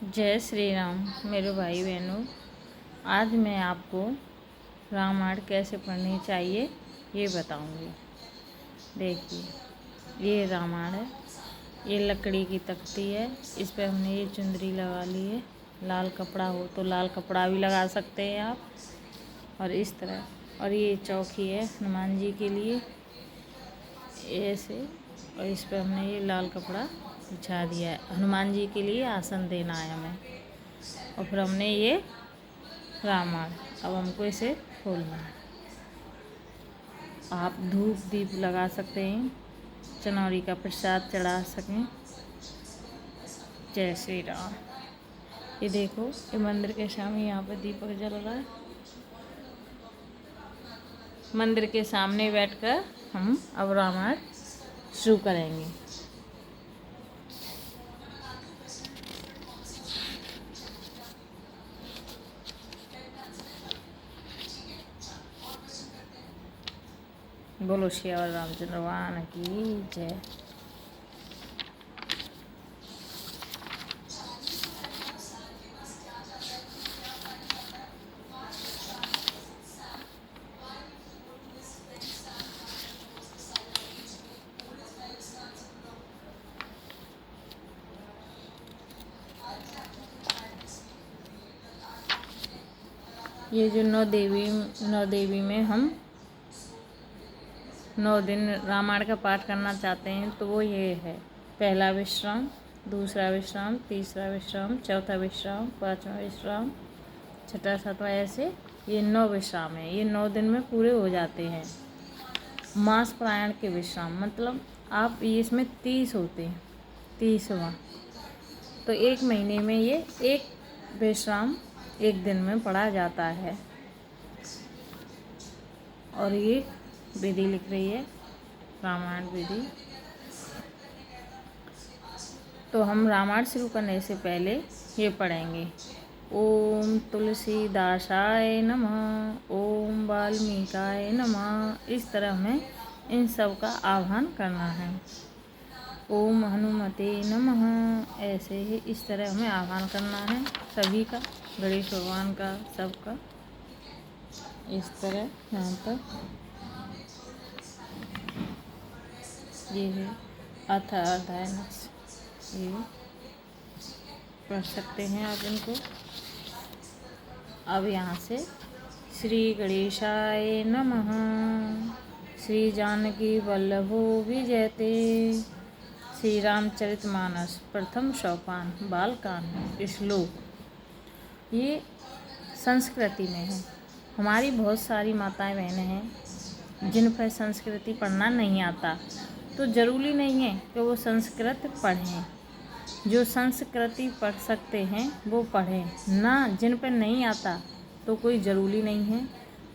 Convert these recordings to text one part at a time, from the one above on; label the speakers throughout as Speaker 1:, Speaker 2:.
Speaker 1: जय श्री राम मेरे भाई बहनों। आज मैं आपको रामायण कैसे पढ़नी चाहिए ये बताऊंगी। देखिए, ये रामायण है। ये लकड़ी की तख्ती है। इस पर हमने ये चुंदरी लगा ली है। लाल कपड़ा हो तो लाल कपड़ा भी लगा सकते हैं आप, और इस तरह। और ये चौकी है हनुमान जी के लिए, ऐसे। और इस पर हमने ये लाल कपड़ा बिछा दिया है। हनुमान जी के लिए आसन देना है हमें। और फिर हमने ये रामायण, अब हमको इसे खोलना है। आप धूप दीप लगा सकते हैं, चनौरी का प्रसाद चढ़ा सकें। जय श्री राम। ये देखो, ये मंदिर के सामने यहाँ पे दीपक जल रहा है। मंदिर के सामने बैठकर हम अब रामायण शुरू करेंगे। बोलो श्यावर रामचंद्र भगवान की जय। ये जो नौ देवी में हम 9 दिन रामायण का पाठ करना चाहते हैं तो वो ये है। पहला विश्राम, दूसरा विश्राम, तीसरा विश्राम, चौथा विश्राम, पांचवा विश्राम, छठा, सातवां, ऐसे ये 9 विश्राम है। ये 9 दिन में पूरे हो जाते हैं। मास प्रायण के विश्राम मतलब आप ये इसमें 30 होते हैं, 30वां। तो 1 महीने में ये एक विश्राम 1 दिन में पढ़ा जाता है। और ये विधि लिख रही है, रामायण विधि। तो हम रामायण शुरू करने से पहले ये पढ़ेंगे। ओम तुलसीदासाय नमः, ओम वाल्मीकाय नमः। इस तरह हमें इन सब का आह्वान करना है। ओम हनुमते नमः, ऐसे ही इस तरह हमें आह्वान करना है सभी का, गणेश भगवान का, सबका। इस तरह यहाँ पर ये है अथ अध्याय, ये पढ़ सकते हैं आप इनको। अब यहाँ से श्री गणेशाय नमः, श्री जानकी वल्लभो विजयते, श्री रामचरितमानस प्रथम सोपान बालकांड श्लोक। ये संस्कृति में है। हमारी बहुत सारी माताएं बहनें हैं जिन पर संस्कृति पढ़ना नहीं आता, तो ज़रूरी नहीं है कि वो संस्कृत पढ़ें। जो संस्कृति पढ़ सकते हैं वो पढ़ें ना, जिन पर नहीं आता तो कोई ज़रूरी नहीं है।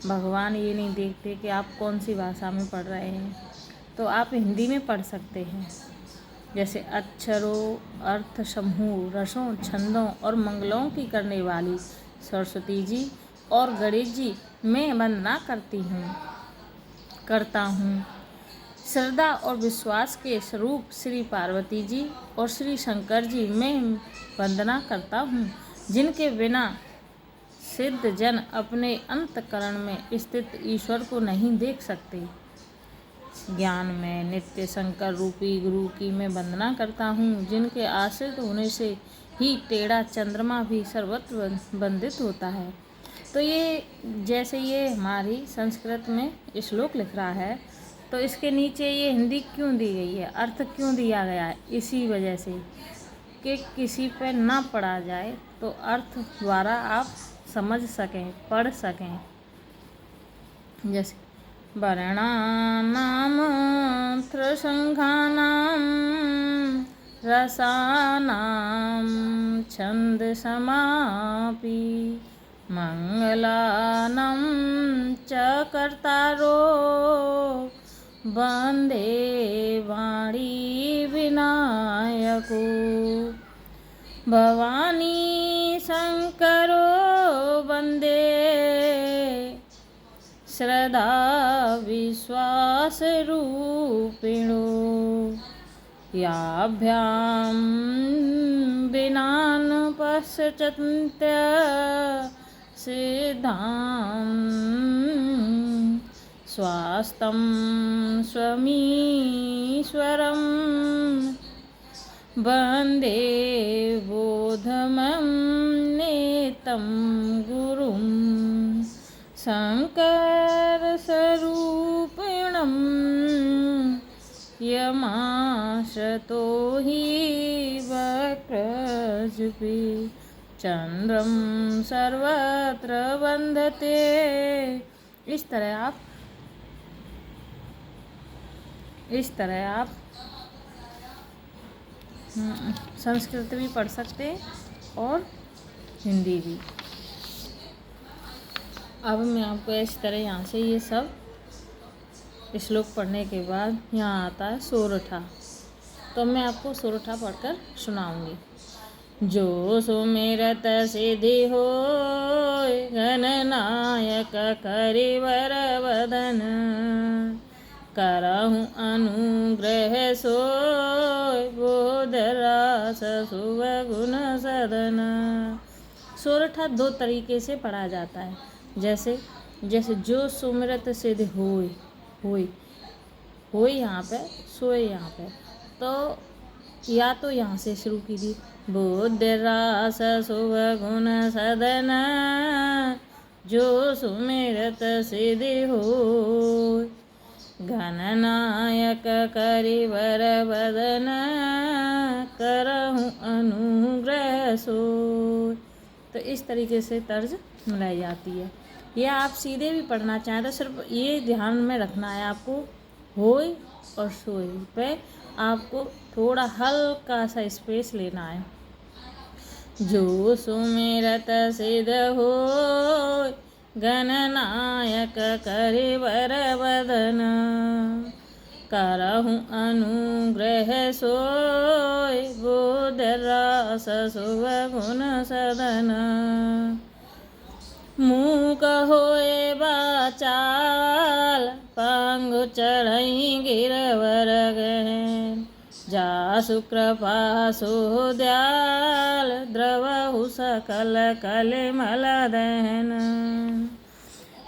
Speaker 1: भगवान ये नहीं देखते कि आप कौन सी भाषा में पढ़ रहे हैं, तो आप हिंदी में पढ़ सकते हैं। जैसे अक्षरों, अर्थ, समूह, रसों, छंदों और मंगलों की करने वाली सरस्वती जी और गणेश जी मैं वंदना करता हूँ। श्रद्धा और विश्वास के स्वरूप श्री पार्वती जी और श्री शंकर जी मैं वंदना करता हूँ, जिनके बिना सिद्ध जन अपने अंतःकरण में स्थित ईश्वर को नहीं देख सकते। ज्ञान में नित्य शंकर रूपी गुरु की मैं वंदना करता हूँ, जिनके आश्रित होने से ही टेढ़ा चंद्रमा भी सर्वत्र वंदित होता है। तो ये जैसे ये हमारी संस्कृत में श्लोक लिख रहा है, तो इसके नीचे ये हिंदी क्यों दी गई है, अर्थ क्यों दिया गया है, इसी वजह से कि किसी पर ना पढ़ा जाए तो अर्थ द्वारा आप समझ सकें, पढ़ सकें। जैसे वर्णानाम त्रिसंघानाम रसानाम छंद समापि मंगलानां च कर्तारो वंदे वाणी विनायको भवानी शंकरो वंदे श्रद्धा विश्वास रूपिणो याभ्यां विनानो पश्चिन्त्य सिद्धां स्वास्तं स्वमीश्वरं वन्दे बोधमं नेतं गुरुं शङ्करस्वरूपिणं यमाश्रतो हि वक्रजुपि चंद्रम सर्वत्र वंदते। इस तरह आप संस्कृत भी पढ़ सकते और हिंदी भी। अब मैं आपको इस तरह यहाँ से ये सब श्लोक पढ़ने के बाद यहाँ आता है सोरठा, तो मैं आपको सोरठा पढ़कर सुनाऊंगी। जो सुमिरत सिद्धि होय गणनायक करिवर वदन, करहु अनुग्रह सोय बोधरास शुभ गुण सदन। सोरठा दो तरीके से पढ़ा जाता है, जैसे जो सुमिरत सिद्धि होय यहाँ पे, सोए यहाँ पे, तो या तो यहाँ से शुरू कीजिए, बुद्ध रास शुभ गुण सदन, जो सुमिरत सिद्धि होय गणनायक करिवर वदन, करहु अनुग्रह सोय। तो इस तरीके से तर्ज मिलाई जाती है। यह आप सीधे भी पढ़ना चाहें तो सिर्फ ये ध्यान में रखना है आपको, होय और सोए पे आपको थोड़ा हल्का सा स्पेस लेना है। जो सुमिरत सिद्ध होय गणनायक करिवर वदन, करहु अनुग्रह सोय बोधरास शुभ गुण सदन। मूक होए बाचाल पांगु चढ़ई गिरवर गहन, जासु कृपा सुदयाल द्रवहु सकल कलिमल दहन।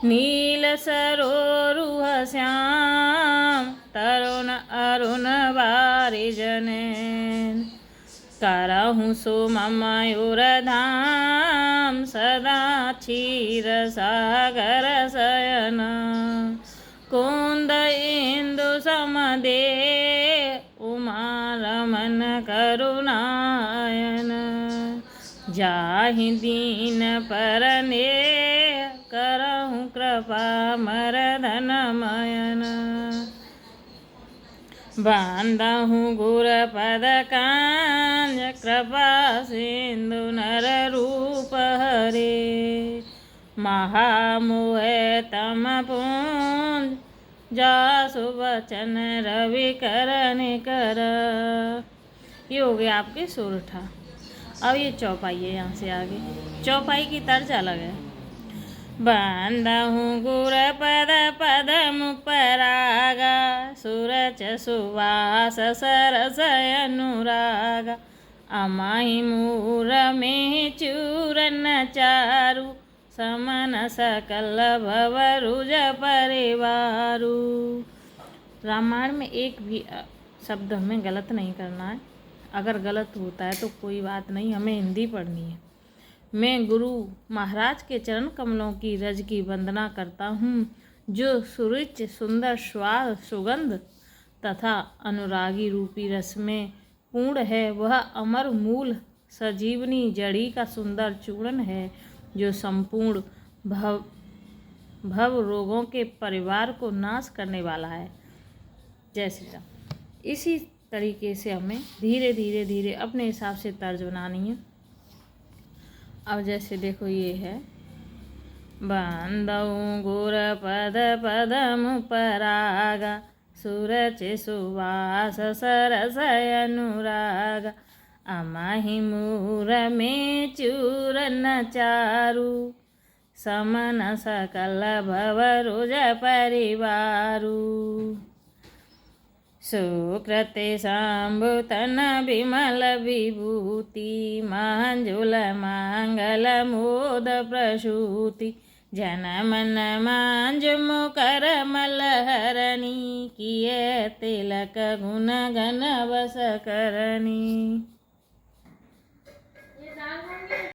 Speaker 1: नील सरोरुह श्याम तरुण अरुण बारिजनेन, करहु सुमयूरधाम सदा क्षीर सागर शयन। कुंद इंदु समदे उमा रमन करुणायन, जाहि दीन परने करहु कृपा मरदन मयन। बांधहु गुर पद कांज कृपा सिंधु नर रूप हरे, महामोह तम पुंज जासु वचन रवि करन कर। ये हो गया आपके सोरठा। अब ये चौपाई है, यहाँ से आगे चौपाई की तर्ज अलग है। बांधहु गुर पद पदम परागा, सुरच सुवास सरस अनुरागा, अमाहि मूर में चूरन चारु, समन सकल भवरुज परिवारु। रामायण में एक भी शब्द हमें गलत नहीं करना है। अगर गलत होता है तो कोई बात नहीं, हमें हिंदी पढ़नी है। मैं गुरु महाराज के चरण कमलों की रज की वंदना करता हूँ, जो सुरुचि सुंदर स्वाद सुगंध तथा अनुरागी रूपी रस में पूर्ण है। वह अमर मूल सजीवनी जड़ी का सुंदर चूर्ण है, जो संपूर्ण भव रोगों के परिवार को नाश करने वाला है। जय श्री राम। इसी तरीके से हमें धीरे धीरे धीरे अपने हिसाब से तर्ज बनानी है। अब जैसे देखो ये है, बांधऊ गुर पद पदम परागा, सुरच सुवास सरस अनुरागा, अमाहि मूर में चूरन चारु, समन सकल भवरुज परिवारु। सुकृते शम्भुतन विमल विभूति मंजुल मंगल मोद प्रसूति जनमन मांज मुकर मलहरणी किए तिलक गुण गण बस करनी।